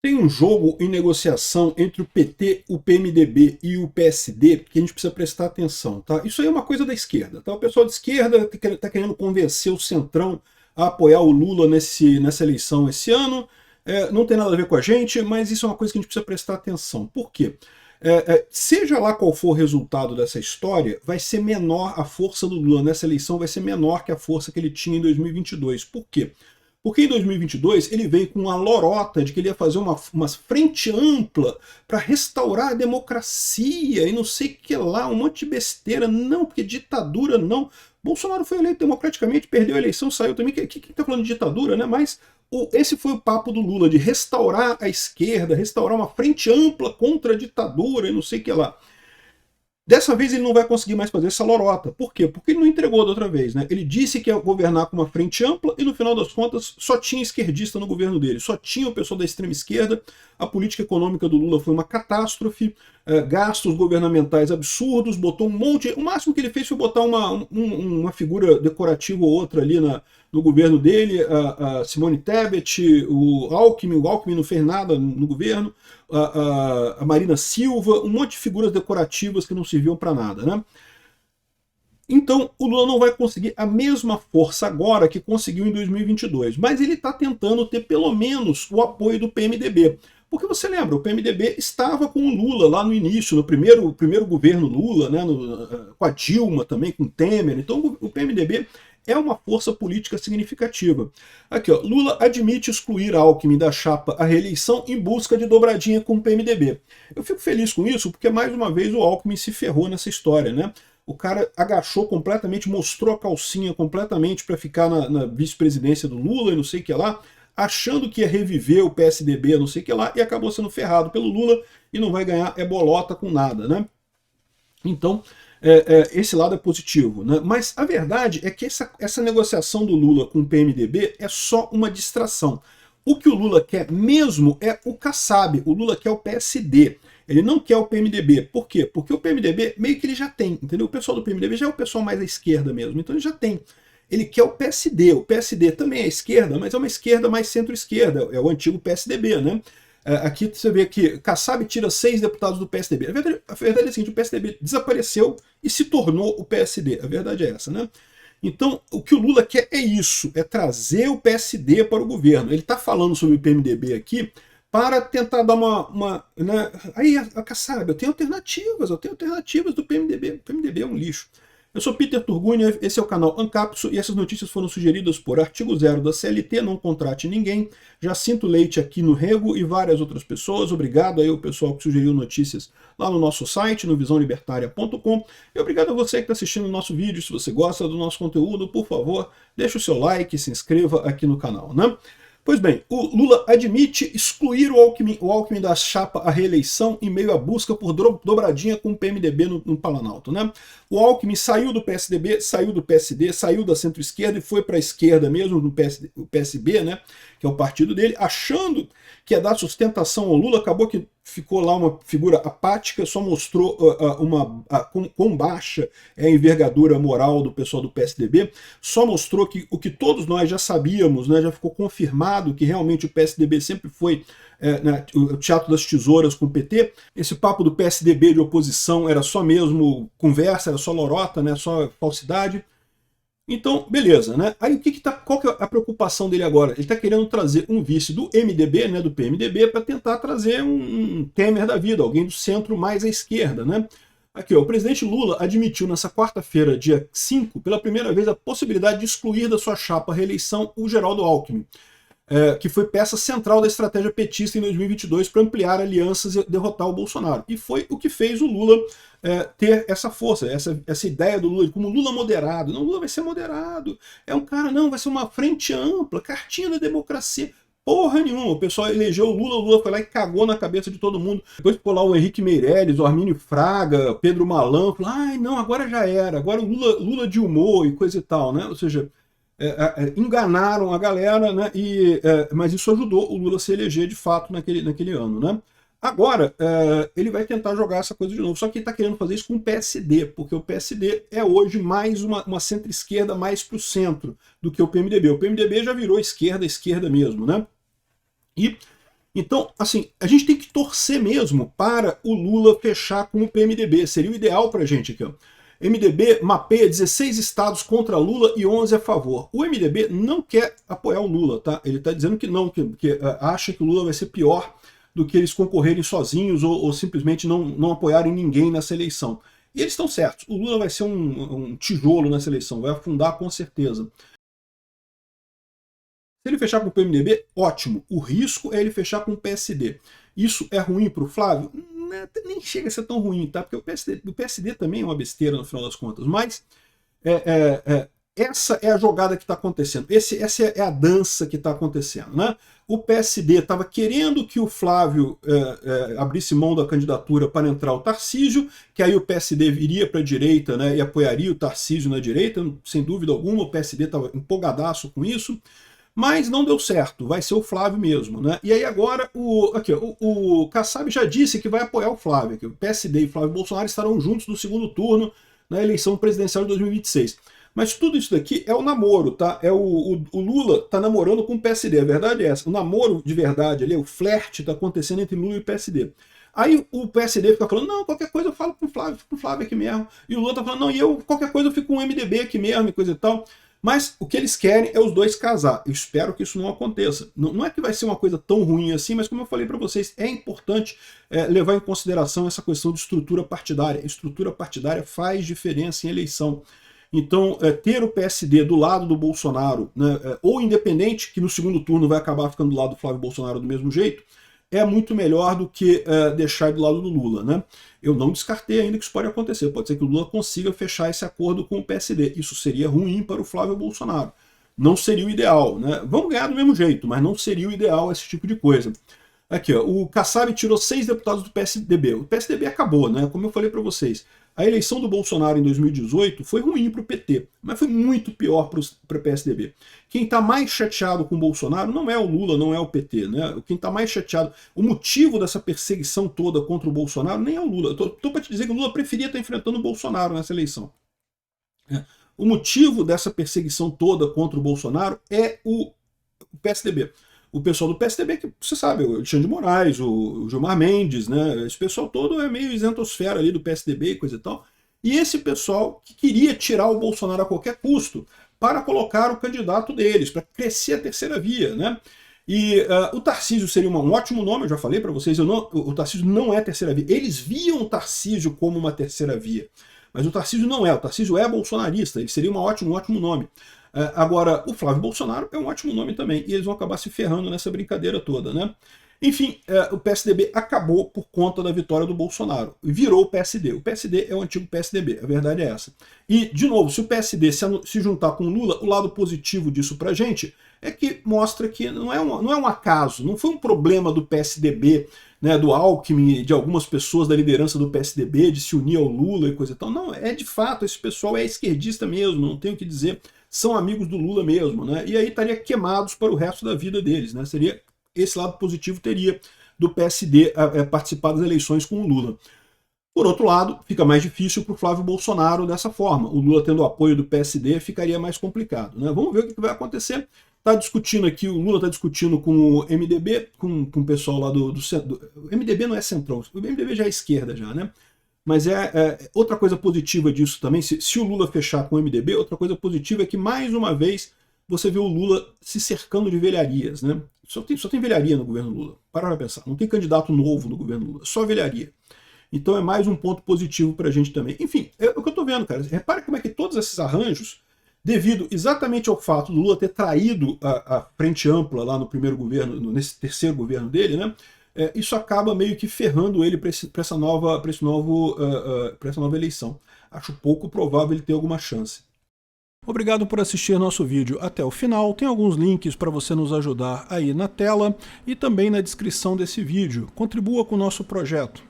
Tem um jogo em negociação entre o PT, o PMDB e o PSD que a gente precisa prestar atenção, tá? Isso aí é uma coisa da esquerda, tá? O pessoal de esquerda está querendo convencer o Centrão a apoiar o Lula nessa eleição esse ano. Não tem nada a ver com a gente, mas isso é uma coisa que a gente precisa prestar atenção. Por quê? Seja lá qual for o resultado dessa história, vai ser menor a força do Lula nessa eleição, vai ser menor que a força que ele tinha em 2022. Por quê? Porque em 2022 ele veio com uma lorota de que ele ia fazer uma frente ampla para restaurar a democracia e não sei o que lá, um monte de besteira. Não, porque ditadura não. Bolsonaro foi eleito democraticamente, perdeu a eleição, saiu também. Quem está falando de ditadura, né? Mas esse foi o papo do Lula, de restaurar a esquerda, restaurar uma frente ampla contra a ditadura e não sei o que lá. Dessa vez ele não vai conseguir mais fazer essa lorota. Por quê? Porque ele não entregou da outra vez, né? Ele disse que ia governar com uma frente ampla e no final das contas só tinha esquerdista no governo dele, só tinha o pessoal da extrema esquerda. A política econômica do Lula foi uma catástrofe, gastos governamentais absurdos, botou um monte... O máximo que ele fez foi botar uma figura decorativa ou outra ali no governo dele, a Simone Tebet, o Alckmin não fez nada no governo, a Marina Silva, um monte de figuras decorativas que não serviam para nada, né? Então, o Lula não vai conseguir a mesma força agora que conseguiu em 2022, mas ele está tentando ter pelo menos o apoio do PMDB. Porque você lembra, o PMDB estava com o Lula lá no início, no primeiro governo Lula, né, com a Dilma também, com o Temer. Então o PMDB é uma força política significativa. Aqui, ó, Lula admite excluir Alckmin da chapa à reeleição em busca de dobradinha com o PMDB. Eu fico feliz com isso porque, mais uma vez, o Alckmin se ferrou nessa história, né? O cara agachou completamente, mostrou a calcinha completamente para ficar na vice-presidência do Lula e não sei o que lá, achando que ia reviver o PSDB, não sei o que lá, e acabou sendo ferrado pelo Lula e não vai ganhar bolota com nada, né? Então, esse lado é positivo, né? Mas a verdade é que essa negociação do Lula com o PMDB é só uma distração. O que o Lula quer mesmo é o Kassab, o Lula quer o PSD. Ele não quer o PMDB. Por quê? Porque o PMDB meio que ele já tem, entendeu? O pessoal do PMDB já é o pessoal mais à esquerda mesmo, então ele já tem. Ele quer o PSD. O PSD também é esquerda, mas é uma esquerda mais centro-esquerda, é o antigo PSDB, né? Aqui você vê que Kassab tira 6 deputados do PSDB. A verdade é a seguinte, o PSDB desapareceu e se tornou o PSD. A verdade é essa, né? Então, o que o Lula quer é isso, é trazer o PSD para o governo. Ele está falando sobre o PMDB aqui para tentar dar né? Aí, a Kassab, eu tenho alternativas do PMDB. O PMDB é um lixo. Eu sou Peter Turgunia, esse é o canal Ancapso e essas notícias foram sugeridas por Artigo Zero da CLT, não contrate ninguém, Jacinto Leite aqui no Rego e várias outras pessoas. Obrigado aí ao pessoal que sugeriu notícias lá no nosso site, no visãolibertaria.com. E obrigado a você que está assistindo o nosso vídeo. Se você gosta do nosso conteúdo, por favor, deixe o seu like e se inscreva aqui no canal, né? Pois bem, o Lula admite excluir o Alckmin da chapa à reeleição em meio à busca por dobradinha com o PMDB no Planalto, né? O Alckmin saiu do PSDB, saiu do PSD, saiu da centro-esquerda e foi para a esquerda mesmo, no PSB, né? Que é o partido dele, achando que ia dar sustentação ao Lula, acabou que ficou lá uma figura apática, só mostrou quão baixa é a envergadura moral do pessoal do PSDB, só mostrou que o que todos nós já sabíamos, né, já ficou confirmado que realmente o PSDB sempre foi né, o teatro das tesouras com o PT. Esse papo do PSDB de oposição era só mesmo conversa, era só lorota, né, só falsidade. Então, beleza, né? Aí qual que é a preocupação dele agora? Ele está querendo trazer um vice do MDB, né, do PMDB, para tentar trazer um Temer da vida, alguém do centro mais à esquerda, né? Aqui, ó, o presidente Lula admitiu nessa quarta-feira, dia 5, pela primeira vez a possibilidade de excluir da sua chapa a reeleição o Geraldo Alckmin, que foi peça central da estratégia petista em 2022 para ampliar alianças e derrotar o Bolsonaro. E foi o que fez o Lula ter essa força, essa ideia do Lula, como Lula moderado. Não, Lula vai ser moderado. É um cara, não, vai ser uma frente ampla, cartinha da democracia. Porra nenhuma, o pessoal elegeu o Lula foi lá e cagou na cabeça de todo mundo. Depois ficou lá o Henrique Meirelles, o Armínio Fraga, Pedro Malan, falou, ai não, agora já era, agora o Lula de humor e coisa e tal, né? Ou seja, enganaram a galera, né? Mas isso ajudou o Lula a se eleger de fato naquele ano, né? Agora, ele vai tentar jogar essa coisa de novo, só que ele está querendo fazer isso com o PSD, porque o PSD é hoje mais uma centro-esquerda mais para o centro do que o PMDB. O PMDB já virou esquerda mesmo, né? E Então, assim, a gente tem que torcer mesmo para o Lula fechar com o PMDB. Seria o ideal para a gente aqui, ó. MDB mapeia 16 estados contra Lula e 11 a favor. O MDB não quer apoiar o Lula, tá? Ele está dizendo que não, que acha que o Lula vai ser pior do que eles concorrerem sozinhos ou simplesmente não apoiarem ninguém nessa eleição. E eles estão certos. O Lula vai ser um tijolo nessa eleição, vai afundar com certeza. Se ele fechar com o PMDB, ótimo. O risco é ele fechar com o PSD. Isso é ruim para o Flávio? Nem chega a ser tão ruim, tá? Porque o PSD também é uma besteira no final das contas. Mas essa é a jogada que está acontecendo. Essa é a dança que está acontecendo, né? O PSD estava querendo que o Flávio abrisse mão da candidatura para entrar o Tarcísio, que aí o PSD viria para a direita, né, e apoiaria o Tarcísio na direita, sem dúvida alguma. O PSD estava empolgadaço com isso. Mas não deu certo, vai ser o Flávio mesmo, né? E aí agora o Kassab já disse que vai apoiar o Flávio, que o PSD e Flávio Bolsonaro estarão juntos no segundo turno na eleição presidencial de 2026. Mas tudo isso daqui é o namoro, tá? O Lula tá namorando com o PSD, a verdade é essa. O namoro de verdade ali, o flerte tá acontecendo entre Lula e o PSD. Aí o PSD fica falando, não, qualquer coisa eu falo com o Flávio, fico com o Flávio aqui mesmo. E o Lula tá falando, não, qualquer coisa eu fico com o MDB aqui mesmo e coisa e tal. Mas o que eles querem é os dois casar. Eu espero que isso não aconteça. Não é que vai ser uma coisa tão ruim assim, mas como eu falei para vocês, é importante levar em consideração essa questão de estrutura partidária. Estrutura partidária faz diferença em eleição. Então, ter o PSD do lado do Bolsonaro, né, ou independente, que no segundo turno vai acabar ficando do lado do Flávio Bolsonaro do mesmo jeito, é muito melhor do que deixar do lado do Lula, né? Eu não descartei ainda que isso pode acontecer. Pode ser que o Lula consiga fechar esse acordo com o PSD. Isso seria ruim para o Flávio Bolsonaro. Não seria o ideal, né? Vamos ganhar do mesmo jeito, mas não seria o ideal esse tipo de coisa. Aqui, ó, o Kassab tirou 6 deputados do PSDB. O PSDB acabou, né? Como eu falei para vocês. A eleição do Bolsonaro em 2018 foi ruim para o PT, mas foi muito pior para o PSDB. Quem está mais chateado com o Bolsonaro não é o Lula, não é o PT, né? Quem está mais chateado, o motivo dessa perseguição toda contra o Bolsonaro nem é o Lula. Estou para te dizer que o Lula preferia estar enfrentando o Bolsonaro nessa eleição. O motivo dessa perseguição toda contra o Bolsonaro é o PSDB. O pessoal do PSDB, que você sabe, o Alexandre de Moraes, o Gilmar Mendes, né? Esse pessoal todo é meio isentosfera ali do PSDB e coisa e tal. E esse pessoal que queria tirar o Bolsonaro a qualquer custo para colocar o candidato deles, para crescer a terceira via, né? E o Tarcísio seria um ótimo nome, eu já falei para vocês, o Tarcísio não é terceira via. Eles viam o Tarcísio como uma terceira via, mas o Tarcísio não é, o Tarcísio é bolsonarista, ele seria um ótimo nome. Agora, o Flávio Bolsonaro é um ótimo nome também, e eles vão acabar se ferrando nessa brincadeira toda, né? Enfim, o PSDB acabou por conta da vitória do Bolsonaro, e virou o PSD. O PSD é o antigo PSDB, a verdade é essa. E, de novo, se o PSD se juntar com o Lula, o lado positivo disso pra gente é que mostra que não é um acaso, não foi um problema do PSDB, né, do Alckmin, de algumas pessoas da liderança do PSDB, de se unir ao Lula e coisa e tal. Não, de fato, esse pessoal é esquerdista mesmo, não tenho o que dizer, são amigos do Lula mesmo, né? E aí estaria queimados para o resto da vida deles, né? Seria esse lado positivo teria do PSD participar das eleições com o Lula. Por outro lado, fica mais difícil para o Flávio Bolsonaro dessa forma. O Lula tendo o apoio do PSD ficaria mais complicado, né? Vamos ver o que vai acontecer. Está discutindo aqui, o Lula está discutindo com o MDB, com o pessoal lá do centro. O MDB não é centrão, o MDB já é esquerda já, né? Mas outra coisa positiva disso também, se o Lula fechar com o MDB, outra coisa positiva é que, mais uma vez, você vê o Lula se cercando de velharias, né? Só tem velharia no governo Lula. Para pensar, não tem candidato novo no governo Lula, só velharia. Então é mais um ponto positivo para a gente também. Enfim, é o que eu estou vendo, cara. Repare como é que todos esses arranjos, devido exatamente ao fato do Lula ter traído a Frente Ampla lá no primeiro governo, nesse terceiro governo dele, né? Isso acaba meio que ferrando ele para essa nova eleição. Acho pouco provável ele ter alguma chance. Obrigado por assistir nosso vídeo até o final. Tem alguns links para você nos ajudar aí na tela e também na descrição desse vídeo. Contribua com o nosso projeto.